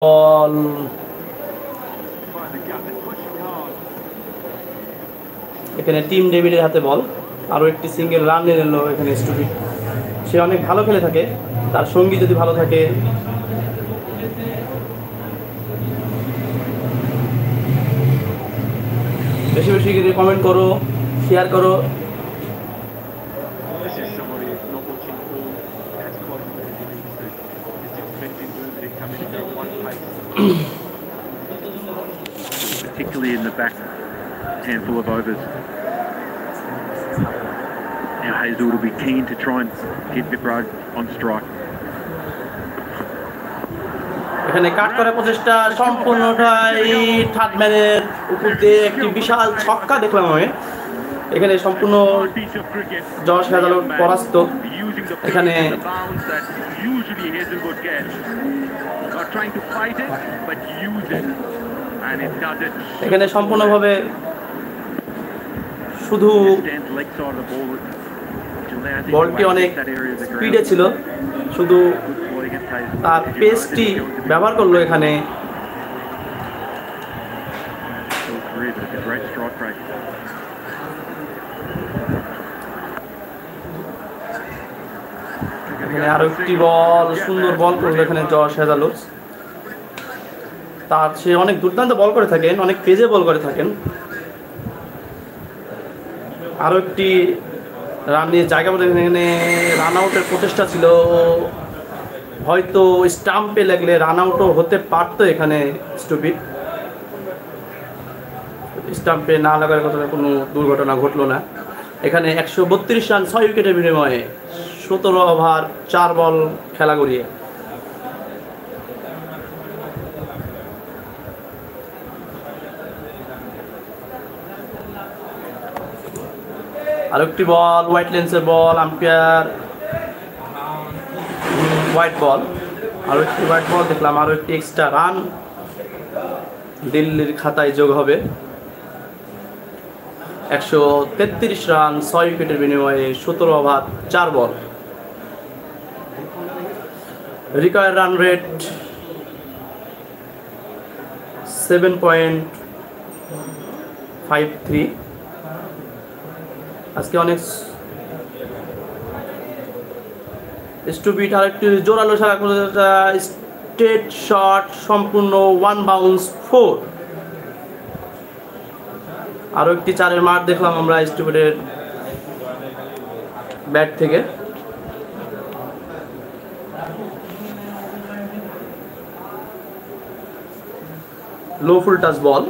বল এখানে টিম ডেভিডের হাতে বল। আরও একটি সিঙ্গেল রান নিয়ে নিল এখানে স্টুপিড। সে অনেক ভালো খেলে থাকে, তার সঙ্গী যদি ভালো থাকে। বেশি বেশি করে কমেন্ট করো, শেয়ার করো। Particularly in the back handful of overs. Now Hazel will be keen to try and get Viprad on strike. এখানে কাট করার প্রচেষ্টা সম্পূর্ণটাই থার্ড ম্যানের উপর দিয়ে একটি বিশাল ছক্কা দেখলাম আমি। এখানে সম্পূর্ণ জশ হেজালউড পরাস্ত। এখানে এখানে সম্পূর্ণভাবে শুধু বলটি অনেক স্পিডে ছিল, শুধু তার পেসটি ব্যবহার করলো এখানে। এখানে আরো একটি বল, সুন্দর বল করলো এখানে জশ হেজালউড। তার সে অনেক দুর্দান্ত বল করে থাকেন, অনেক পেজে বল করে থাকেন। আরো একটি রান নিয়ে জায়গা বলে এখানে রান আউটের প্রচেষ্টা ছিল, হয়তো স্টাম্পে লাগলে রান আউটও হতে পারতো এখানে স্টুপিড। স্টাম্পে না লাগার কথা কোনো দুর্ঘটনা ঘটলো না। এখানে 132 রান 6 উইকেটের বিনিময়ে 17 ওভার 4 বল খেলা গড়িয়ে। আরেকটি বল, হোয়াইট লেন্সের বল, আম্পায়ার হোয়াইট বল। আরও একটি হোয়াইট বল দেখলাম, আরও একটি এক্সট্রা রান দিল্লির খাতায় যোগ হবে। 133 রান 6 উইকেটের বিনিময়ে 17 ওভার 4 বল। Required run rate 7.53। আজকে অনেক স্টুপিড। আর একটি জোরালো স্ট্রেট শট, সম্পূর্ণ 1 বাউন্স 4। আরো একটি 4-এর মার দেখলাম আমরা স্টুপিডের ব্যাট থেকে। লো ফুল টাচ বল,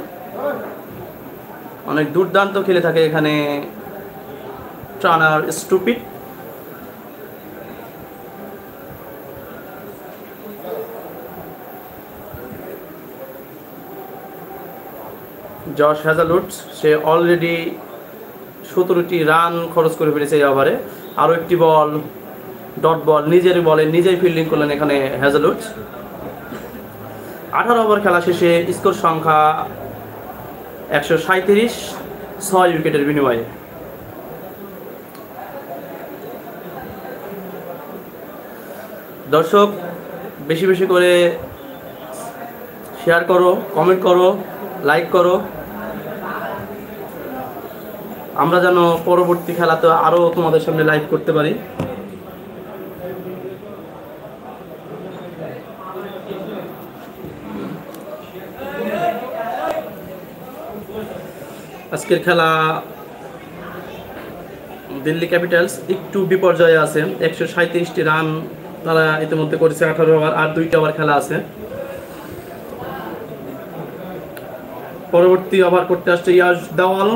অনেক দুর্দান্ত খেলে থাকে এখানে ট্রানার স্টুপিড। জশ হেজালউড সে অলরেডি 17টি রান খরচ করে ফেলেছে এই ওভারে। আরও একটি বল, ডট বল, নিজের বলে নিজেই ফিল্ডিং করলেন এখানে হেজালউড। 18 ওভার খেলা শেষে স্কোর সংখ্যা 137, 6 উইকেটের বিনিময়ে। দর্শক বেশি বেশি করে শেয়ার করো, কমেন্ট করো, লাইক করো, আমরা যেন পরবর্তী খেলাতে আরও তোমাদের সামনে লাইভ করতে পারি। আজকের খেলা দিল্লি ক্যাপিটালস একটু বিপর্যয়ে আছে। 137টি রান তারা ইতিমধ্যে করেছে 18 ওভার, আর 2টি ওভার খেলা আছে। পরবর্তী ওভার করতে আসছে ইয়াশ দাওয়াল।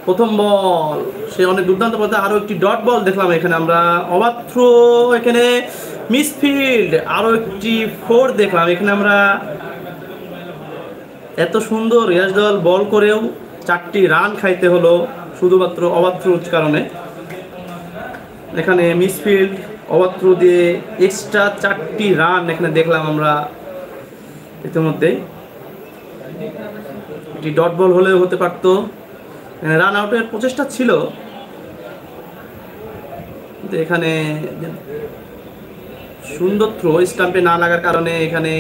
প্রথম বল, সে অনেক দুর্দান্ত বলতে। আরও একটি ডট বল দেখলাম এখানে আমরা, ওভার থ্রো, এখানে মিসফিল্ড। আরও একটি 4 দেখলাম এখানে আমরা। এত সুন্দর ইয়াশ দাওয়াল বল করেও 4টি রান খাইতে হলো শুধুমাত্র ওভার থ্রোর কারণে। এখানে মিসফিল্ড, ওভার থ্রো দিয়ে এক্সট্রা 4টি রান এখানে দেখলাম আমরা ইতিমধ্যে। এটি ডট বল হলেও হতে পারতো, রান আউটের প্রচেষ্টা ছিল, কিন্তু এখানে সুন্দর থ্রো স্টাম্পে না লাগার কারণে এখানে